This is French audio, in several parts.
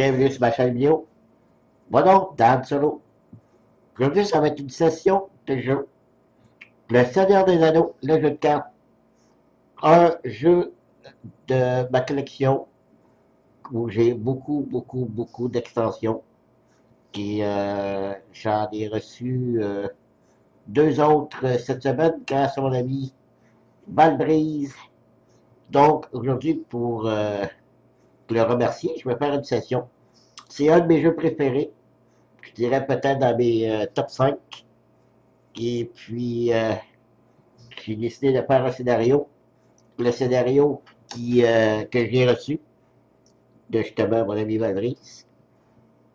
Bienvenue sur ma chaîne vidéo. Mon nom, Dan Solo. Aujourd'hui, ça va être une session de jeu. Le Seigneur des Anneaux, le jeu de cartes. Un jeu de ma collection où j'ai beaucoup d'extensions. Et j'en ai reçu deux autres cette semaine grâce à mon ami Valbrise. Donc, aujourd'hui, pour le remercier, je vais faire une session. C'est un de mes jeux préférés. Je dirais peut-être dans mes top 5. Et puis, j'ai décidé de faire un scénario. Le scénario que j'ai reçu de justement mon ami Valrice,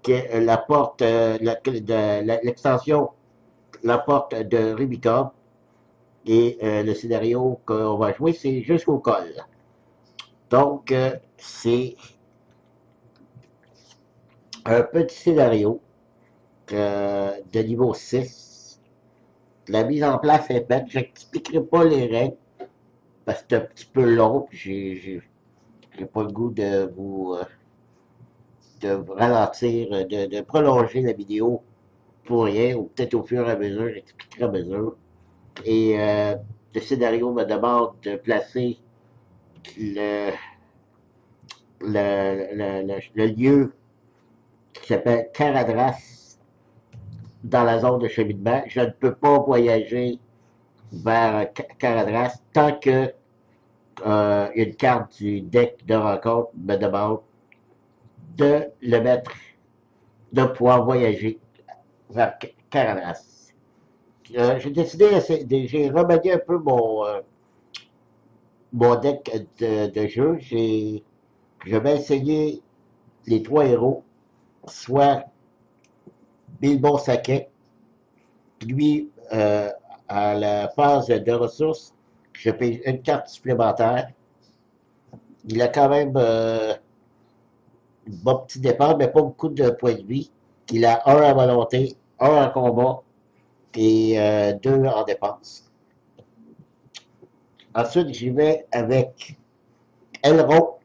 que la porte, l'extension, la porte de Rubicon. Et le scénario qu'on va jouer, c'est Jusqu'au col. Donc, c'est un petit scénario de niveau 6. La mise en place est faite. Je n'expliquerai pas les règles parce que c'est un petit peu long. J'ai pas le goût de ralentir, de prolonger la vidéo pour rien, ou peut-être au fur et à mesure, j'expliquerai à mesure. Et le scénario me demande de placer le, le lieu qui s'appelle Caradras dans la zone de cheminement. Je ne peux pas voyager vers Caradras tant que une carte du deck de rencontre me demande de le mettre, de pouvoir voyager vers Caradras. J'ai décidé, j'ai remanié un peu mon deck de jeu. Je vais essayer les trois héros, soit Bilbon Saquet, lui, à la phase de ressources, je paye une carte supplémentaire. Il a quand même un bon petit départ, mais pas beaucoup de points de vie. Il a un à volonté, un en combat et deux en dépense. Ensuite, j'y vais avec Elrond.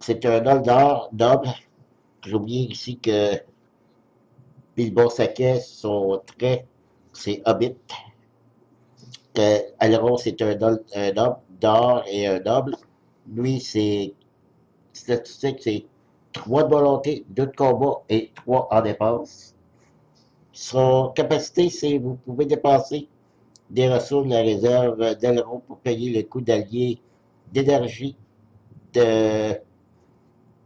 C'est un Noldor noble. J'ai oublié ici que Bilbon Saquet, son trait, c'est Hobbit. Elrond, c'est un noble d'or et un noble. Lui, c'est statistique, c'est 3 de volonté, 2 de combat et 3 en dépense. Son capacité, c'est vous pouvez dépenser des ressources de la réserve d'Elrond pour payer le coût d'alliés, d'énergie, de,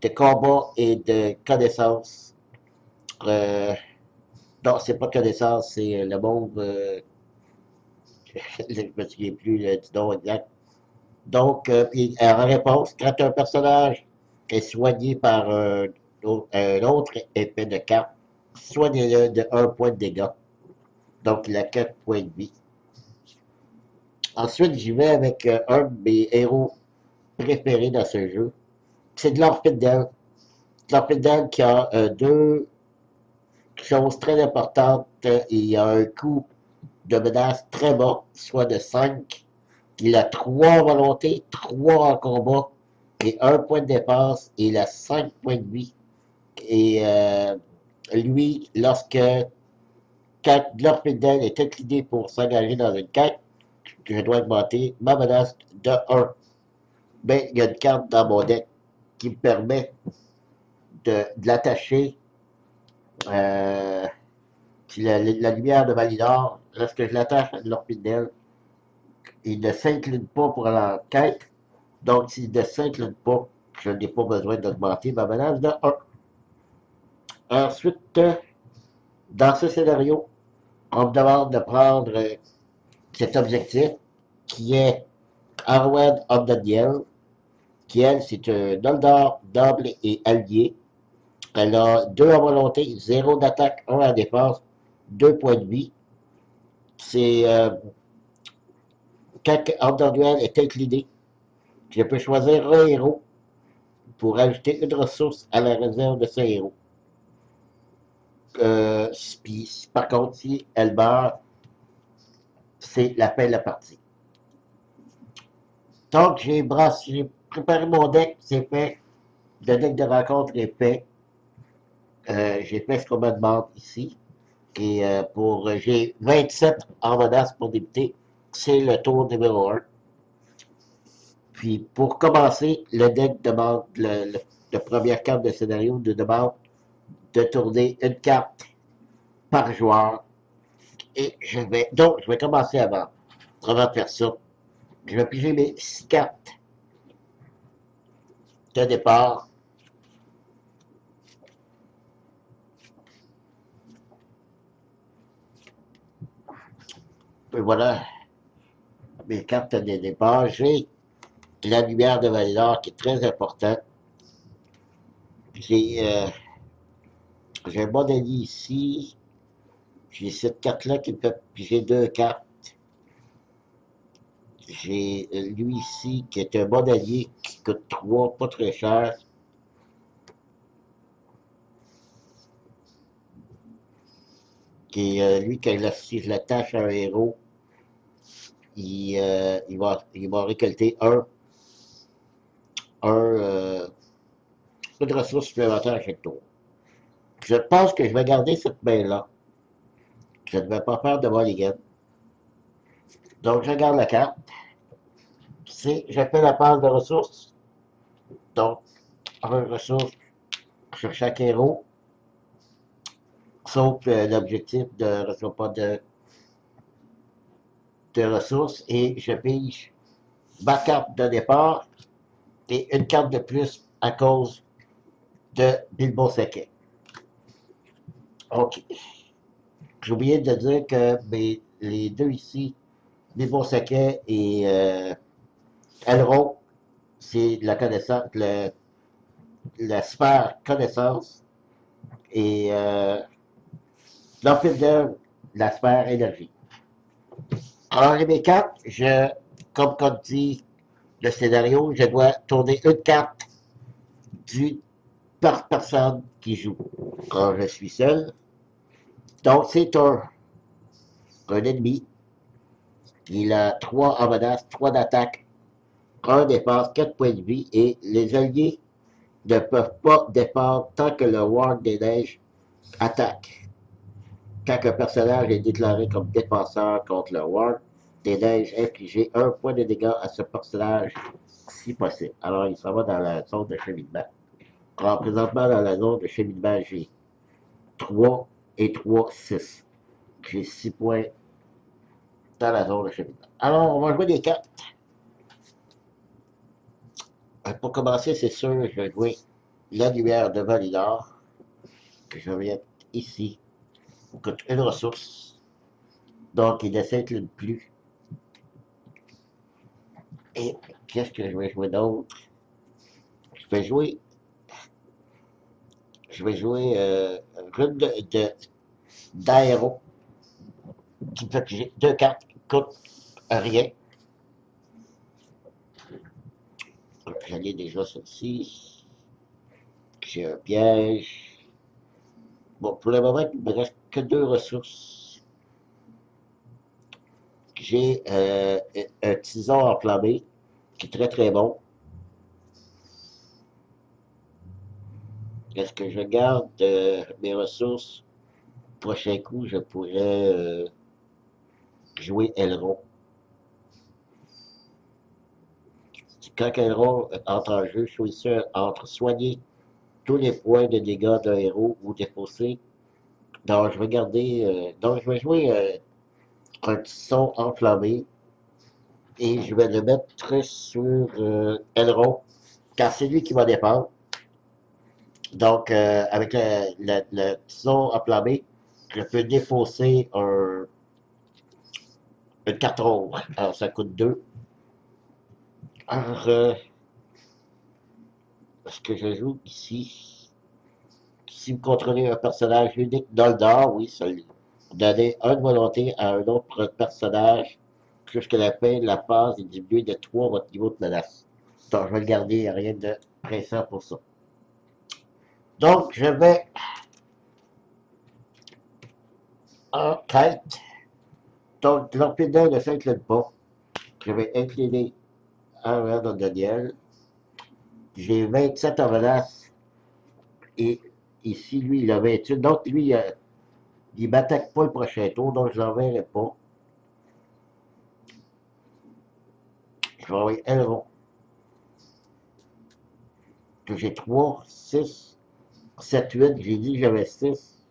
de combat et de connaissance. Euh, non, c'est pas connaissance, c'est le monde. Je me souviens plus du nom exact. Donc, en réponse, quand un personnage est soigné par un autre épée de carte, soignez-le de 1 point de dégâts. Donc, il a 4 points de vie. Ensuite, j'y vais avec un de mes héros préférés dans ce jeu. C'est de l'Orphidel. L'Orphidel qui a deux choses très importantes. Il a un coût de menace très bas, soit de 5. Il a 3 en volonté, 3 en combat et un point de dépense. Et il a 5 points de vie. Et lui, quand l'Orphidel est incliné pour s'engager dans une quête, je dois augmenter ma menace de 1. Mais il y a une carte dans mon deck qui me permet de l'attacher. Euh, la lumière de Valinor, lorsque je l'attache à l'Orphidel, il ne s'incline pas pour aller en quête. Donc, s'il ne s'incline pas, je n'ai pas besoin d'augmenter ma menace de 1. Ensuite, dans ce scénario, on me demande de prendre cet objectif qui est Arwen Obdaniel, qui elle, c'est un Noldor noble et allié. Elle a 2 en volonté, 0 d'attaque, 1 en défense, 2 points de vie. C'est quand Obdaniel est incliné, je peux choisir un héros pour ajouter une ressource à la réserve de ce héros. Puis, par contre, si elle meurt, c'est la fin de la partie. Donc, j'ai préparé mon deck, c'est fait. Le deck de rencontre est fait. J'ai fait ce qu'on me demande ici. Et j'ai 27 en menace pour débuter. C'est le tour numéro un. Puis pour commencer, le deck demande, la première carte de scénario de demande de tourner une carte par joueur. Et je vais commencer avant de faire ça. Je vais piger mes 6 cartes de départ. Et voilà mes cartes de départ. J'ai la lumière de Valinor qui est très importante. J'ai un bon allié ici. J'ai cette carte-là qui me fait. Puis j'ai deux cartes. J'ai lui ici qui est un bon allié qui coûte 3, pas très cher. Qui est lui, si je l'attache à un héros, il va récolter un une ressource supplémentaire à chaque tour. Je pense que je vais garder cette main-là. Je ne vais pas faire de mulligan. Donc, je garde la carte. Je fais la passe de ressources. Donc, une ressource sur chaque héros. Sauf l'objectif de ne recevoir pas de ressources. Et je pige ma carte de départ et une carte de plus à cause de Bilbo Saquet. OK. J'ai oublié de dire que les deux ici, Bilbo Saquet et Elrond, c'est la connaissance, la sphère connaissance et l'empire la sphère énergie. Alors, les mes cartes, comme dit le scénario, je dois tourner une carte du, par personne qui joue. Quand je suis seul, donc c'est un ennemi. Il a 3 en menace, 3 d'attaque, 1 défense, 4 points de vie et les alliés ne peuvent pas défendre tant que le Ward des Neiges attaque. Quand un personnage est déclaré comme défenseur contre le Ward des Neiges, infligez 1 point de dégâts à ce personnage si possible. Alors, il s'en va dans la zone de cheminement. Alors, présentement, dans la zone de cheminement, j'ai 3 et 3, 6. J'ai 6 points dans la zone de cheminement. Alors, on va jouer des cartes. Pour commencer, c'est sûr, je vais jouer la lumière de Valinor, que je vais mettre ici. Il coûte une ressource. Donc, il ne s'incline plus. Et qu'est-ce que je vais jouer d'autre? Je vais jouer. Je vais jouer Rune d'aéro qui me fait piger 2 cartes qui coûtent rien. J'en ai déjà celle-ci. J'ai un piège. Bon, pour le moment, il me reste que 2 ressources. J'ai un tison enflammé qui est très très bon. Est-ce que je garde mes ressources? Prochain coup, je pourrais jouer Elrond. Quand Elrond entre en jeu, choisissez entre soigner tous les points de dégâts d'un héros ou défausser. Donc, je vais garder. Donc, je vais jouer un tison enflammé et je vais le mettre sur Elrond, car c'est lui qui va défendre. Donc, avec le tison enflammé, je peux défausser une carte ronde. Alors, ça coûte 2. Alors, ce que je joue ici, si vous contrôlez un personnage unique dans le Nord, oui, ça lui. Donnez 1 de volonté à un autre personnage jusqu'à la fin de la phase et diminuer de 3 votre niveau de menace. Donc, je vais le garder, il n'y a rien de pressant pour ça. Donc, je vais en quête. Donc, l'Orpidon ne s'incline pas. Je vais incliner un verre de Daniel. J'ai 27 en menace et ici, lui, il a 28. Donc, lui, il m'attaque pas le prochain tour, donc je l'enverrai pas. Je vais envoyer Elrond. Que j'ai 3, 6, 7, 8. J'ai dit que j'avais 6.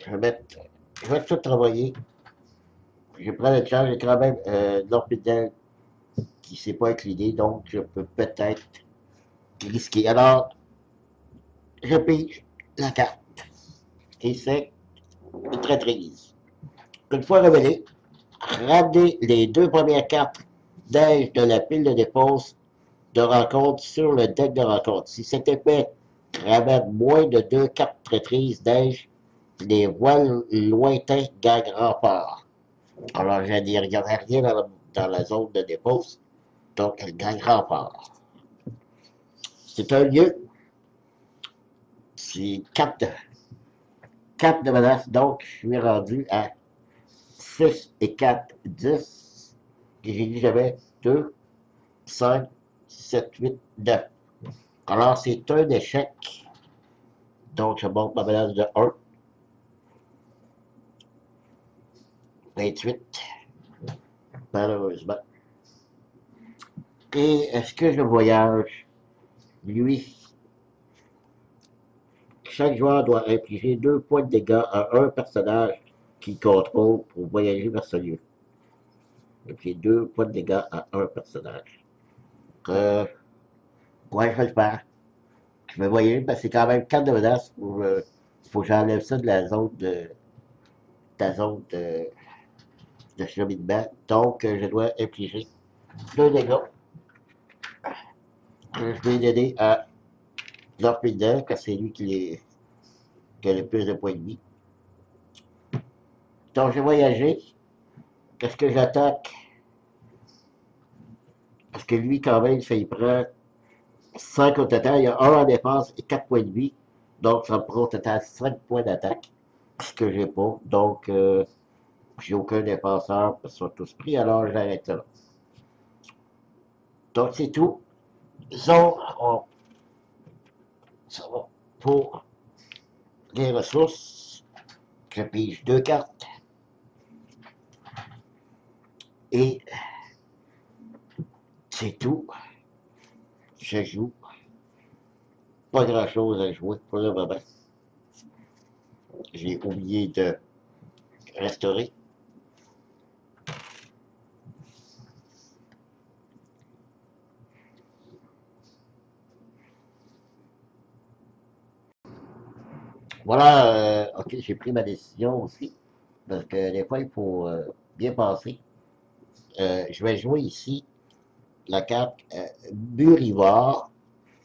Je vais tout travailler. Je prends le charge, j'ai quand même l'orbital qui ne s'est pas incliné, donc je peux peut-être risquer. Alors, je pige la carte. Et c'est très très easy. Une fois révélé, ramenez les deux premières cartes d'âge de la pile de dépose de rencontre sur le deck de rencontre. Si cet effet ramène moins de 2 cartes traîtrises d'âge, les voiles lointains gagnent rempart. Alors, je n'y regardais rien dans la zone de dépose, donc elle gagne rempart. C'est un lieu, c'est 4 de menace, donc je suis rendu à 6 et 4, 10. Et j'ai dit j'avais 2, 5, 7, 8, 9. Alors, c'est un échec. Donc, je monte ma menace de 1. 28, malheureusement. Et est-ce que je voyage? Lui, chaque joueur doit infliger 2 points de dégâts à un personnage qu'il contrôle pour voyager vers ce lieu. Infliger 2 points de dégâts à un personnage. Ouais, je vais le faire. Je vais voyager parce que c'est quand même 4 de menace pour. Faut que j'enlève ça de la zone de cheminement. Donc, je dois infliger 2 dégâts. Je vais donner à Lorpidel, car c'est lui qui a le plus de points de vie. Donc, j'ai voyagé. Est-ce que j'attaque? Parce que lui, quand même, ça y prend 5 au total. Il y a 1 en défense et 4 points de vie. Donc, ça me prend au total 5 points d'attaque. Ce que j'ai pas. Donc, j'ai aucun défenseur. Ils sont tous pris. Alors, j'arrête là. Donc, c'est tout. Zone, ça va pour les ressources. Je pige 2 cartes. Et c'est tout. Je joue. Pas grand chose à jouer pour le moment. J'ai oublié de restaurer. Voilà, ok, j'ai pris ma décision aussi. Parce que des fois, il faut bien penser. Je vais jouer ici la carte Burivore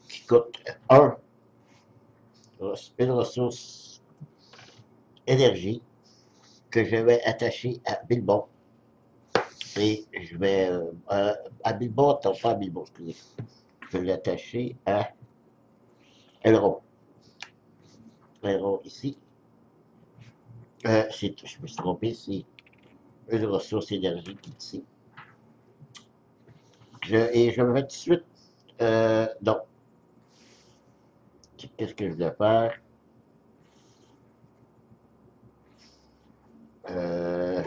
qui coûte 1, une ressource énergie que je vais attacher à Bilbon. Et je vais à Bilbon, attends, pas à Bilbon, excusez. Je vais l'attacher à Elrond. Elrond ici. Je me suis trompé, c'est une ressource énergie ici. Et je vais tout de suite. Non. Qu'est-ce que je vais faire? Euh,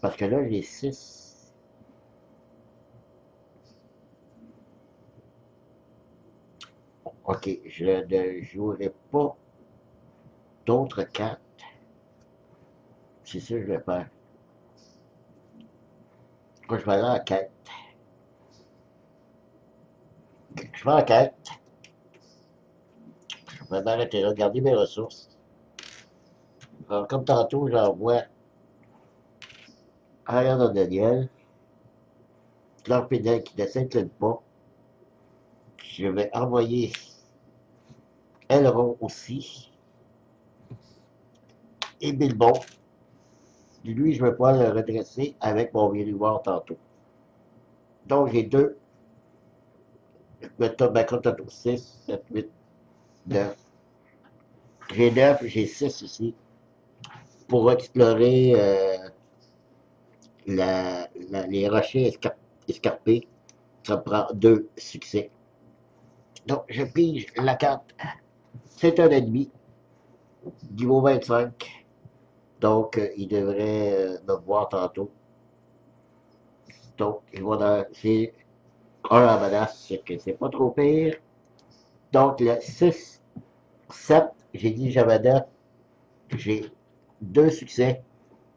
parce que là, j'ai 6. Ok, je ne jouerai pas d'autres cartes. C'est ça que je vais faire. Moi, je vais aller en quête. Je vais en quête. Je vais m'arrêter là, garder mes ressources. Alors, comme tantôt, j'envoie Ariane de Daniel, Clorpédel qui ne s'incline pas. Je vais envoyer Elrond aussi. Et Bilbon. Lui, je vais pouvoir le redresser avec mon Virivoire tantôt. Donc, j'ai 2. Ben, comme tantôt, 6, 7, 8, 9. J'ai 9, j'ai 6 ici. Pour explorer les rochers escarpé. Ça me prend 2 succès. Donc, je pige la carte. C'est un ennemi, niveau 25. Donc, il devrait me voir tantôt. Donc, c'est un en menace, que c'est pas trop pire. Donc, le 6, 7, j'ai dit j'avais 9. J'ai 2 succès.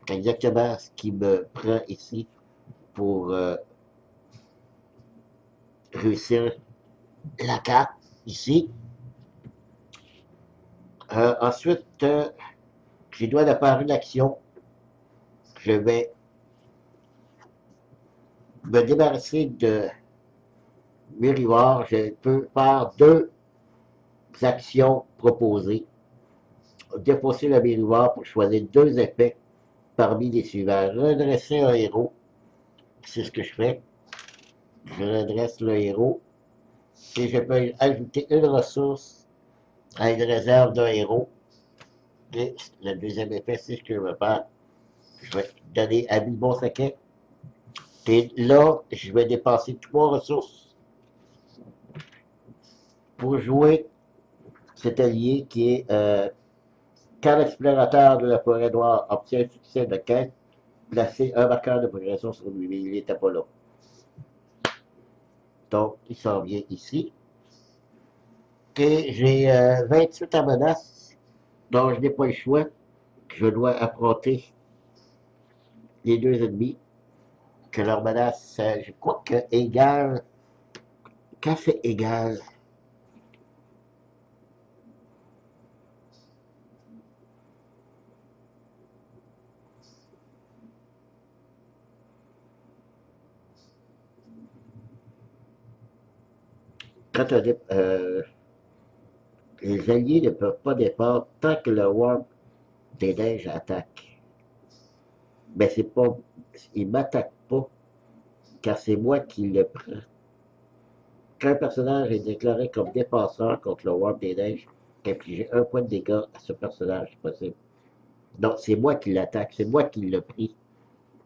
Exactement ce qui me prend ici pour réussir la carte ici. Ensuite, je dois de faire une action. Je vais me débarrasser de mes rivards. Je peux faire 2 actions proposées. Défausser le rivard pour choisir 2 effets parmi les suivants. Redresser un héros. C'est ce que je fais. Je redresse le héros. Et je peux ajouter une ressource à une réserve d'un héros. Et le deuxième effet, c'est ce que je vais faire. Je vais donner à bon saquet. Et là, je vais dépenser 3 ressources pour jouer cet allié qui est quand l'explorateur de la forêt noire obtient un succès de quête, placer un marqueur de progression sur lui, mais il n'était pas là. Donc, il s'en vient ici. Et j'ai 28 en menace, donc je n'ai pas le choix. Je dois affronter les 2 ennemis. Que leur menace, je crois que égale. Quand c'est égal, quand les alliés ne peuvent pas défendre tant que le Warp des neiges attaque. Mais c'est pas. Il m'attaque pas, car c'est moi qui le prends. Quand un personnage est déclaré comme défenseur contre le Warp des neiges, infliger 1 point de dégâts à ce personnage, c'est possible. Donc, c'est moi qui l'attaque, c'est moi qui l'ai pris.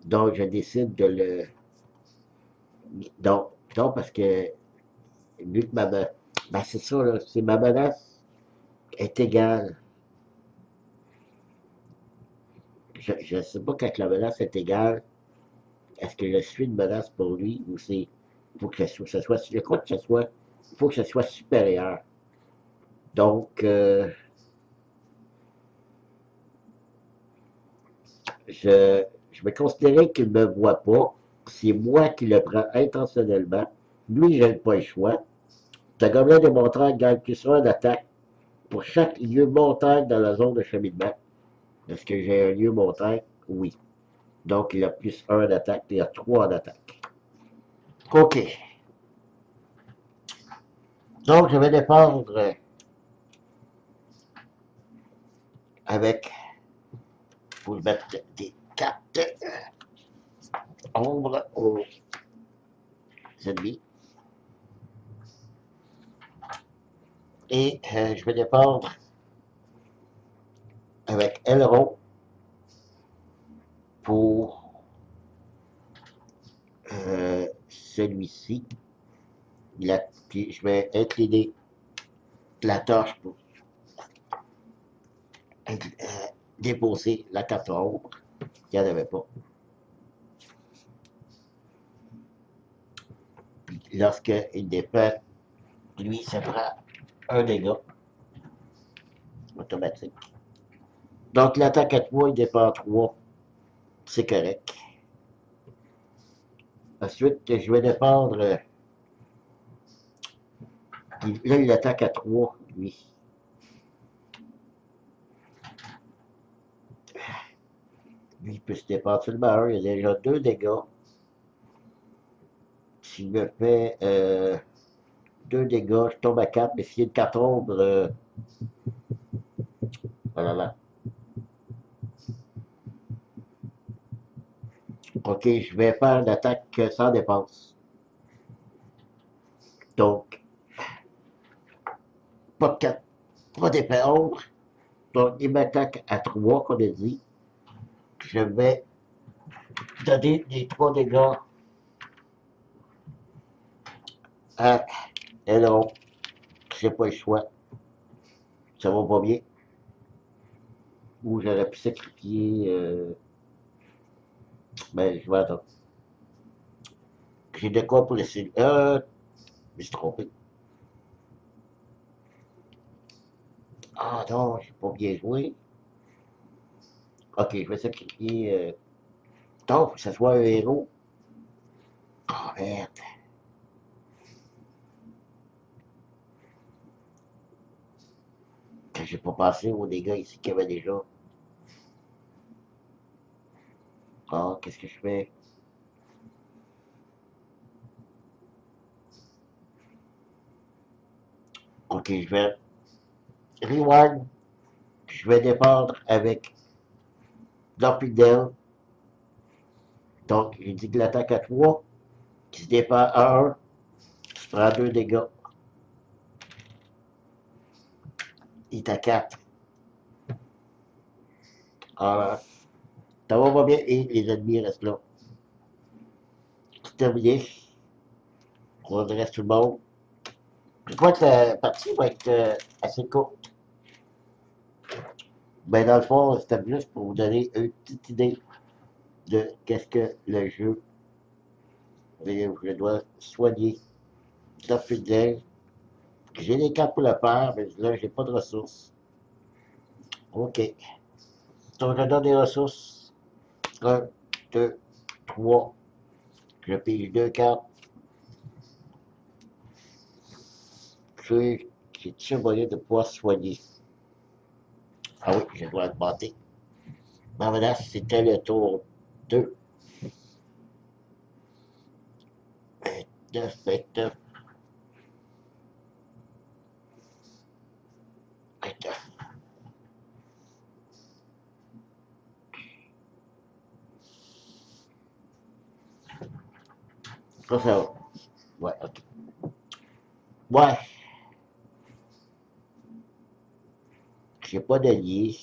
Donc, je décide de le. Donc, non parce que, vu que ben, c'est ça, là, c'est ma menace est égale. Je ne sais pas quand la menace est égale. Est-ce que je suis une menace pour lui ou c'est. Faut que ce soit. Je crois que ce soit. Il faut que ce soit supérieur. Donc, je vais considérer qu'il ne me voit pas. C'est moi qui le prends intentionnellement. Lui, je n'ai pas le choix. Ta gobelin des montagnes gagne plus 1 d'attaque pour chaque lieu montagne dans la zone de cheminement. Est-ce que j'ai un lieu montagne? Oui. Donc, il a plus 1 d'attaque, il a 3 d'attaque. OK. Donc, je vais défendre avec, pour mettre des cartes ombre aux ennemis. Et je vais défendre avec Elrond pour celui-ci. Puis je vais incliner la torche pour déposer la carte ombre. Il n'y en avait pas. Puis lorsqu'il défend, lui, ça prend un dégât automatique. Donc l'attaque à 3, il défend 3. C'est correct. Ensuite, je vais défendre. Là, il attaque à 3, lui. Lui, il peut se défendre seulement un. Il y a déjà 2 dégâts. S'il me fait 2 dégâts, je tombe à 4. Mais s'il y a une carte ombre, voilà. OK, je vais faire une attaque sans dépense. Donc, pas de 4, pas d'épée ombre. Donc, il m'attaque à 3, comme il dit. Je vais donner les 3 dégâts Ah, hello, j'ai pas le choix. Ça va pas bien. Ou j'aurais pu sacrifier. Ben, je vais attendre. J'ai de quoi pour laisser. Je me suis trompé. Ah non, j'ai pas bien joué. Ok, je vais sacrifier. Non, faut que ça soit un héros. Ah merde. Que j'ai pas pensé aux dégâts ici qu'il y avait déjà. Ah, qu'est-ce que je fais? Ok, je vais rewind. Je vais dépendre avec Dorpidel. Donc, j'ai dit que l'attaque à 3 qui se dépend à 1, tu prends 2 dégâts. Il est à 4. Ah, ça va pas bien et les ennemis restent là. C'est terminé. On redresse tout le monde. Je crois que la partie va être assez courte. Mais dans le fond, c'était juste pour vous donner une petite idée de qu'est-ce que le jeu. Je dois soigner la fidèle. J'ai les cartes pour le faire, mais là, j'ai pas de ressources. OK. Donc, je donne des ressources. Un, 2, 3. Je pige 2 cartes. J'ai-tu un moyen de pouvoir soigner? Ah oui, je dois augmenter. Ma menace, c'était le tour 2. 29, 29, 29. Ça va. Ouais, ok. Ouais, j'ai pas d'alliés.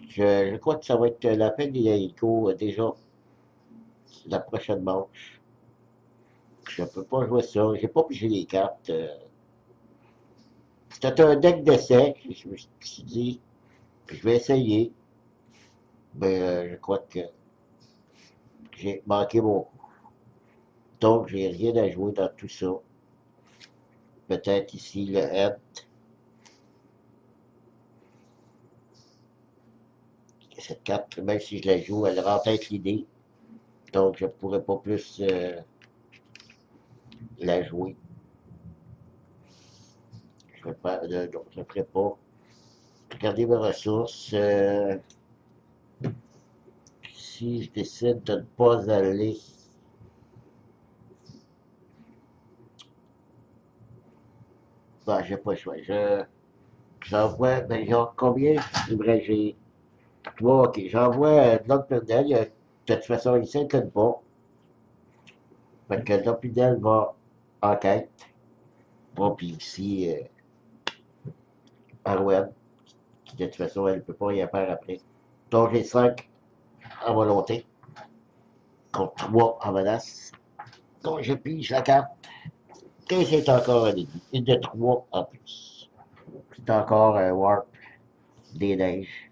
Je crois que ça va être la fin des haricots déjà la prochaine manche. Je peux pas jouer ça. J'ai pas pigé les cartes. C'était un deck d'essai. Je me suis dit, je vais essayer. Mais je crois que j'ai manqué mon coup. Donc, j'ai rien à jouer dans tout ça. Peut-être ici le head. Cette carte, même si je la joue, elle rend tête l'idée. Donc, je pourrais pas plus la jouer. Je vais pas, donc, je ne ferai pas. Regardez mes ressources. Si je décide de ne pas aller, ben, j'ai pas le choix. J'envoie, ben, genre, combien? Bref, j'ai 3, ok. J'envoie de l'autre Pundel. De toute façon, il s'inquiète pas. Fait que l'autre Pundel va en quête. Bon, puis ici, Arwen, qui de toute façon, elle ne peut pas rien faire après. Donc, j'ai 5 en volonté, contre 3 en menace. Donc, je pige la carte. Et c'est encore un ennemi. Une de 3 en plus. C'est encore un Warp des neiges.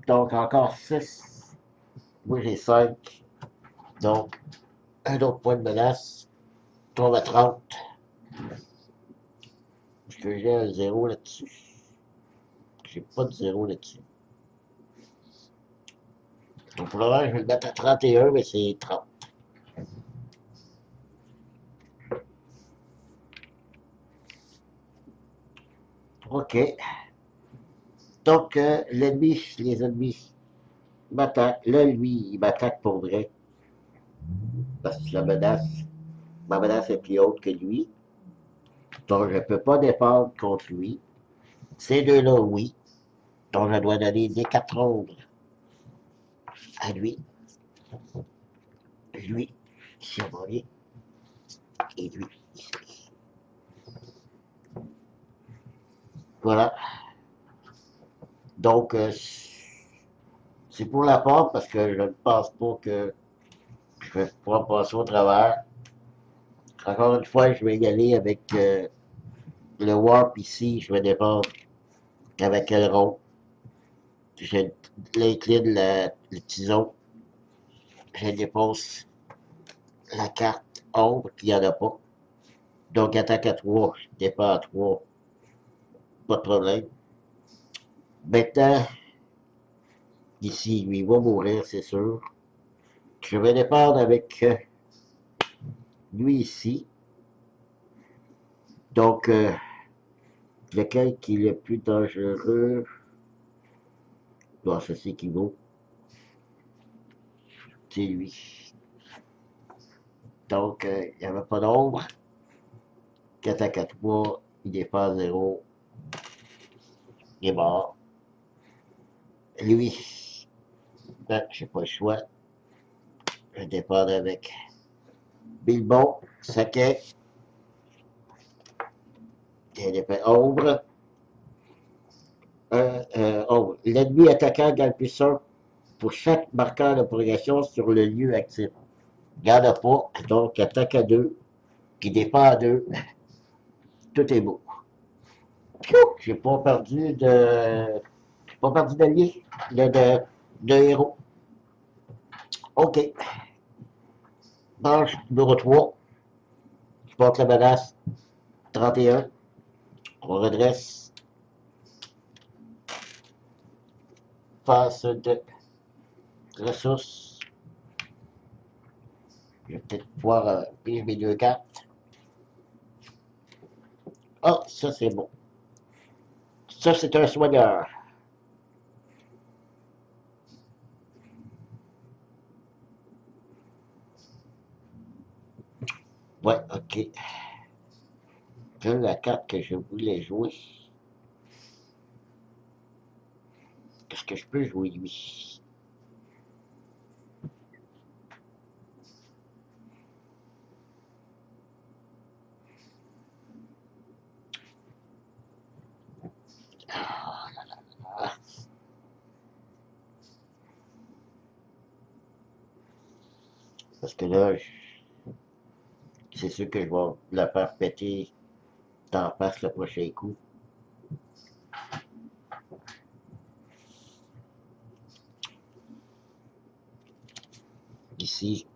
Donc, encore 6. Moi, j'ai 5. Donc, un autre point de menace. Tombe à 30. Est-ce que j'ai un 0 là-dessus? J'ai pas de 0 là-dessus. Donc, pour le moment, je vais le mettre à 31, mais c'est 30. OK. Donc, l'ennemi, les ennemis m'attaquent. Là, lui, il m'attaque pour vrai. Parce que ma menace est plus haute que lui. Donc, je ne peux pas défendre contre lui. Ces deux-là, oui. Donc, je dois donner des 4 ombres à lui. Lui, ici, on va aller. Et lui, ici. Voilà. Donc, c'est pour la part parce que je ne pense pas que je vais pouvoir passer au travers. Encore une fois, je vais y aller avec le Warp ici. Je vais dépendre avec Elrond. Je l'incline le tison. Je dépose la carte ombre qu'il n'y en a pas. Donc attaque à 3, je dépends à 3, pas de problème. Maintenant, ici, lui, il va mourir, c'est sûr. Je vais dépendre avec lui ici. Donc, lequel qui est le plus dangereux? Bon, ça c'est qui vaut. C'est lui. Donc, il n'y avait pas d'ombre. Qui attaque à 3, il dépasse 0. Il est mort. Lui, ben, j'ai pas le choix. Je dépends avec Bilbon, Saquet, et l'épée ombre. Oh, l'ennemi attaquant gagne plus 1 pour chaque marqueur de progression sur le lieu actif. Garde pas, donc attaque à 2, qui dépend à 2. Tout est beau. J'ai pas perdu de. J'ai pas perdu d'allié, de héros. OK. Manche numéro 3. Je porte la menace 31. On redresse. Face de ressources. Je vais peut-être pouvoir pige mes 2 cartes. Ah, ça c'est bon. Ça c'est un soigneur. Ouais, ok. J'ai la carte que je voulais jouer. Qu'est-ce que je peux jouer, lui? Ah, parce que là, c'est sûr que je vais la faire péter d'en face le prochain coup. Ici,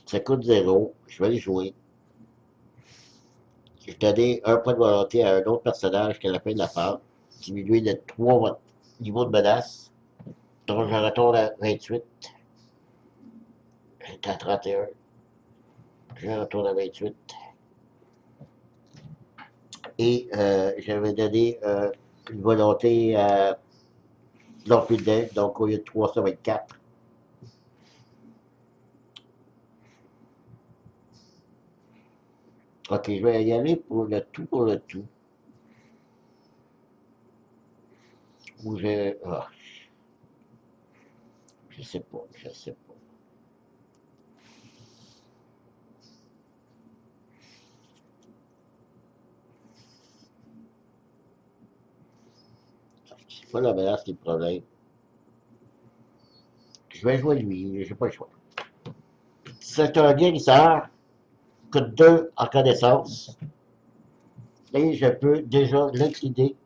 ça coûte 0. Je vais le jouer. Je vais donner un point de volonté à un autre personnage qu'à la fin de la phase. Diminuer de 3 votre niveau de menace. Donc je retourne à 28. J'étais à 31. Je retourne à 28. Et j'avais donné une volonté à l'Orpidel, donc au lieu de 3, ça va être 4. Ok, je vais y aller pour le tout. Ou je. Ah, je sais pas, je sais pas. C'est pas la menace qui est le problème. Je vais jouer lui, j'ai pas le choix. C'est un guérisseur, coûte 2 en connaissance. Et je peux déjà l'incliner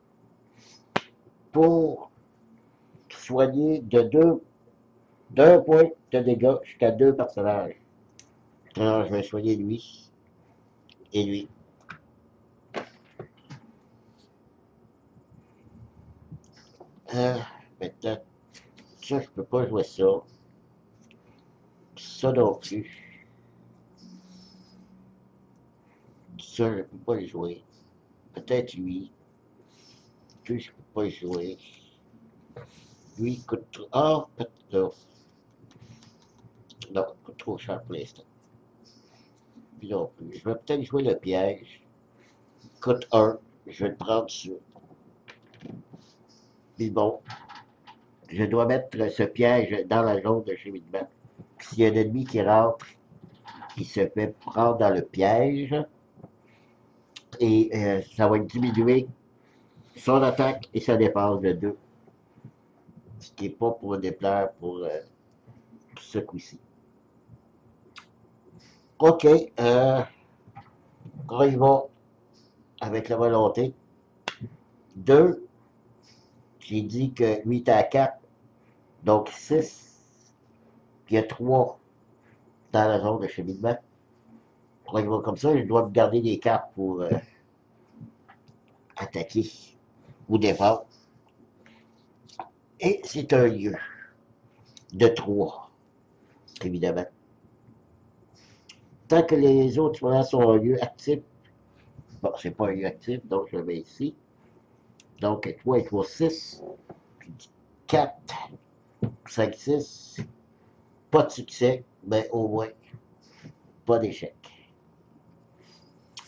pour soigner de 2 d'un point de dégâts jusqu'à 2 personnages. Alors, je vais soigner lui et lui. Euh, Maintenant, ça, je peux pas jouer ça. Ça non plus. Ça, je peux pas le jouer. Peut-être lui. Lui, je peux pas le jouer. Lui, il coûte trop. Ah, peut-être. Non, non, il coûte trop cher pour l'instant. Puis non plus. Je vais peut-être jouer le piège. Coûte 1. Je vais le prendre sur. Puis bon, je dois mettre ce piège dans la zone de cheminement. S'il y a un ennemi qui rentre, il se fait prendre dans le piège. Et ça va diminuer son attaque et sa dépense de 2. Ce qui n'est pas pour déplaire pour ce coup-ci. OK, on y va avec la volonté. 2, j'ai dit que lui était à 4, donc 6, puis il y a 3 dans la zone de cheminement. On y va comme ça, je dois me garder des cartes pour attaquer ou défendre. Et c'est un lieu de 3, évidemment. Tant que les autres voilà, sont un lieu actif, bon, c'est pas un lieu actif, donc je le mets ici. Donc 3 et 3, 6, 4, 5, 6, pas de succès, mais au moins pas d'échec.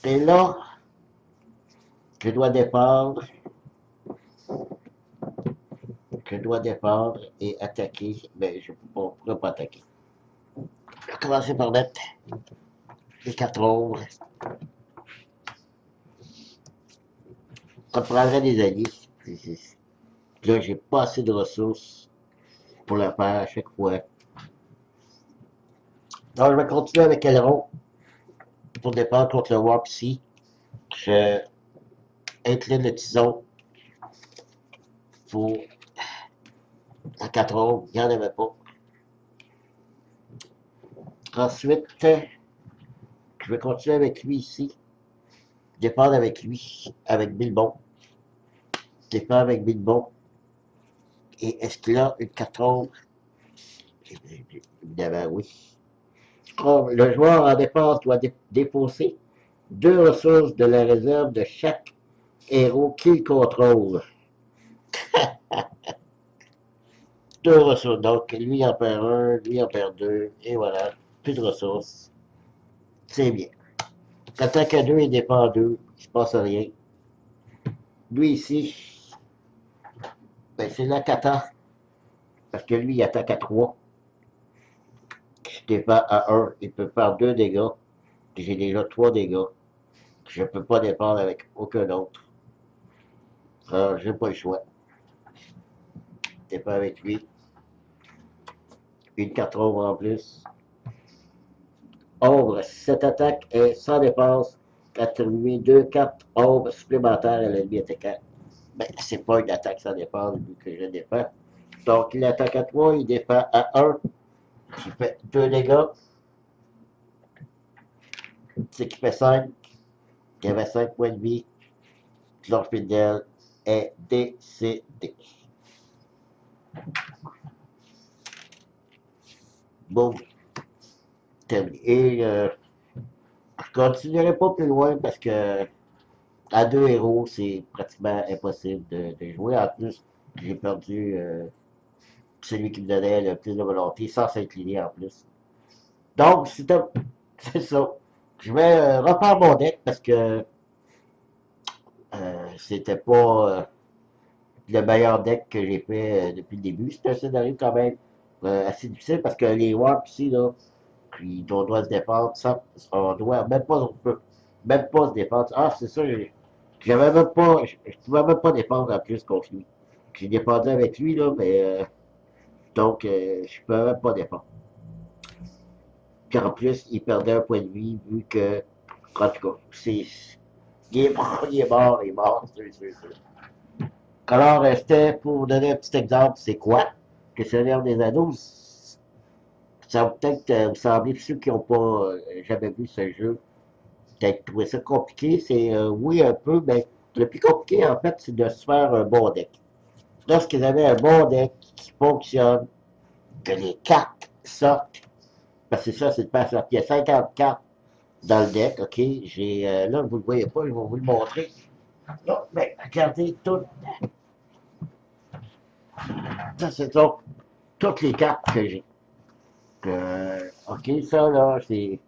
Et là, je dois dépendre, et attaquer, mais je ne pourrais pas attaquer. Je vais commencer par mettre les 4 ombres. Ça prendrait des alliés. Là, j'ai pas assez de ressources pour le faire à chaque fois. Donc, je vais continuer avec Elrond pour dépendre contre le Warp ici. Je incline le tison pour la 4 ombres. Il n'y en avait pas. Ensuite, je vais continuer avec lui ici. Dépendre avec lui, avec Bilbon. Dépendre avec Bilbon. Et est-ce qu'il a une 4 ombres? Évidemment, oui. Le joueur en défense doit défausser 2 ressources de la réserve de chaque héros qu'il contrôle. 2 ressources. Donc, lui en perd 1, lui en perd 2, et voilà. Plus de ressources. C'est bien. Attaque à 2 et défend à 2. Il ne se passe rien. Lui ici, ben, c'est la kata. Parce que lui, il attaque à 3. Je défends à 1. Il peut faire 2 dégâts. J'ai déjà 3 dégâts. Je ne peux pas défendre avec aucun autre. Alors, j'ai pas le choix. Défends avec lui. Une 4 ombres en plus. Ombre, cette attaque est sans dépense. Attribuer 2 cartes ombres supplémentaires à l'ennemi attaquant. Ben, c'est pas une attaque sans dépense vu que je défends. Donc, il attaque à 3, il défend à 1. Qui fait 2 dégâts. C'est qui fait 5. Il avait 5 points de vie. Lord Fidel est décédé. Bon, terminé. Et je continuerai pas plus loin parce que à 2 héros, c'est pratiquement impossible de jouer. En plus, j'ai perdu celui qui me donnait le plus de volonté sans s'incliner en plus. Donc, c'est ça. Je vais refaire mon deck parce que c'était pas le meilleur deck que j'ai fait depuis le début. C'est un scénario quand même assez difficile parce que les warps ici, là, puis on doit se défendre, ça, on doit même pas, on peut même pas se défendre. Ah, c'est ça, j'avais même pas, je pouvais même pas défendre en plus contre lui. J'ai défendu avec lui, là, mais donc je pouvais même pas défendre. Puis en plus, il perdait un point de vie vu que, en tout cas, il est mort, il est mort, il est mort, c'est. Alors, c'était pour vous donner un petit exemple, c'est quoi que Seigneur des Anneaux? Ça va peut-être vous sembler, ceux qui n'ont pas jamais vu ce jeu, peut-être trouver ça compliqué. C'est oui, un peu, mais le plus compliqué, en fait, c'est de se faire un bon deck. Lorsqu'ils avaient un bon deck qui fonctionne, que les cartes sortent, parce que ça, c'est de faire sortir. Il y a 50 cartes dans le deck, ok? J'ai là, vous ne le voyez pas, je vais vous le montrer. Non, mais regardez tout. Ça, c'est donc toutes les cartes que j'ai. OK, ça, là, c'est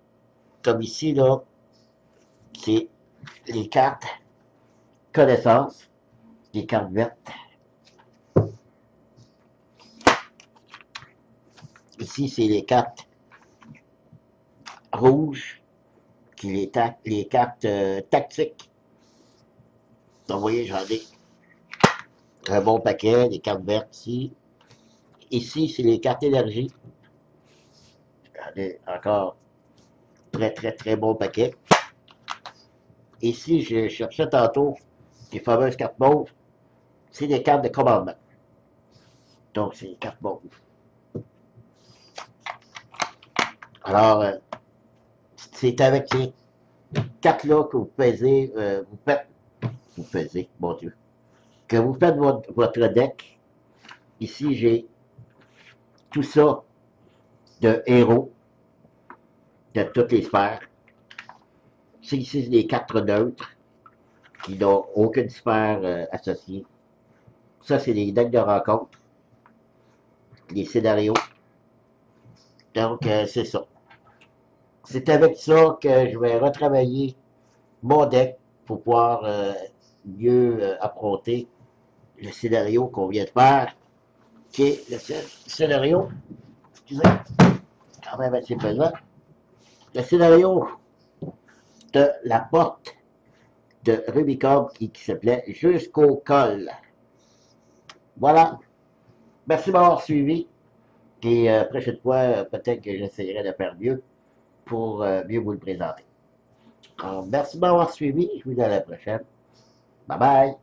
comme ici, là, c'est les cartes connaissances, les cartes vertes. Ici, c'est les cartes rouges, qui les cartes tactiques. Donc, vous voyez, j'en ai un bon paquet, les cartes vertes ici. Ici, c'est les cartes énergie. Allez, encore très très très bon paquet. Ici, je cherchais tantôt les fameuses cartes mauves. C'est des cartes de commandement. Donc, c'est les cartes mauves. Alors, c'est avec ces cartes-là que vous pesez, vous pesez, mon Dieu, que vous faites votre deck. Ici, j'ai tout ça de héros de toutes les sphères. C'est ici des cartes neutres qui n'ont aucune sphère associée. Ça, c'est des decks de rencontre, les scénarios. Donc, c'est ça. C'est avec ça que je vais retravailler mon deck pour pouvoir mieux affronter le scénario qu'on vient de faire, qui est le scénario, excusez, quand même assez pesant, le scénario de la porte de Rubicon qui s'appelait Jusqu'au col. Voilà. Merci de m'avoir suivi. Et prochaine fois, peut-être que j'essaierai de faire mieux pour mieux vous le présenter. Alors, merci de m'avoir suivi. Je vous dis à la prochaine. Bye bye.